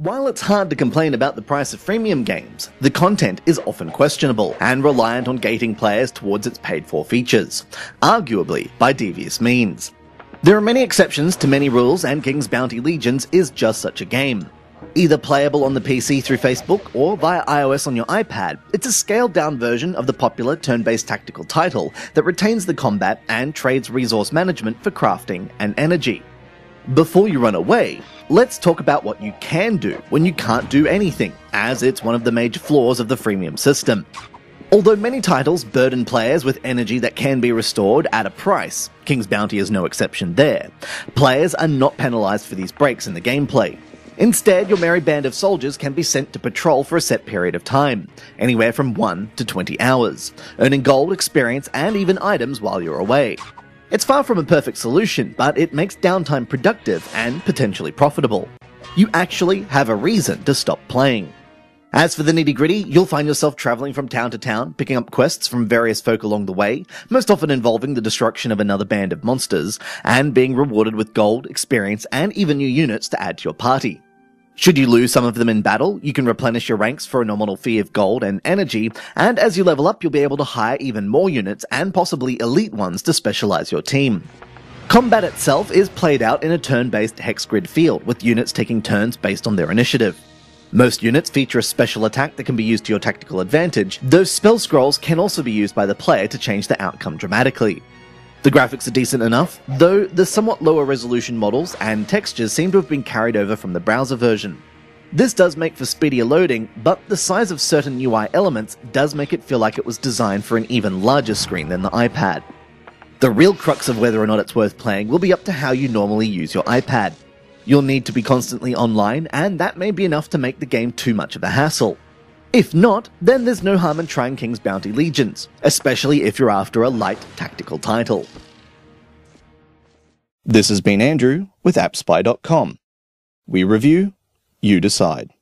While it's hard to complain about the price of freemium games, the content is often questionable and reliant on gating players towards its paid-for features, arguably by devious means. There are many exceptions to many rules, and King's Bounty Legions is just such a game. Either playable on the PC through Facebook or via iOS on your iPad, it's a scaled-down version of the popular turn-based tactical title that retains the combat and trades resource management for crafting and energy. Before you run away, let's talk about what you can do when you can't do anything, as it's one of the major flaws of the freemium system. Although many titles burden players with energy that can be restored at a price, King's Bounty is no exception there. Players are not penalized for these breaks in the gameplay. Instead, your merry band of soldiers can be sent to patrol for a set period of time, anywhere from 1 to 20 hours, earning gold, experience, and even items while you're away. It's far from a perfect solution, but it makes downtime productive and potentially profitable. You actually have a reason to stop playing. As for the nitty-gritty, you'll find yourself traveling from town to town, picking up quests from various folk along the way, most often involving the destruction of another band of monsters, and being rewarded with gold, experience, and even new units to add to your party. Should you lose some of them in battle, you can replenish your ranks for a nominal fee of gold and energy, and as you level up, you'll be able to hire even more units and possibly elite ones to specialize your team. Combat itself is played out in a turn-based hex grid field, with units taking turns based on their initiative. Most units feature a special attack that can be used to your tactical advantage, though spell scrolls can also be used by the player to change the outcome dramatically. The graphics are decent enough, though the somewhat lower resolution models and textures seem to have been carried over from the browser version. This does make for speedier loading, but the size of certain UI elements does make it feel like it was designed for an even larger screen than the iPad. The real crux of whether or not it's worth playing will be up to how you normally use your iPad. You'll need to be constantly online, and that may be enough to make the game too much of a hassle. If not, then there's no harm in trying King's Bounty Legions, especially if you're after a light tactical title. This has been Andrew with AppSpy.com. We review, you decide.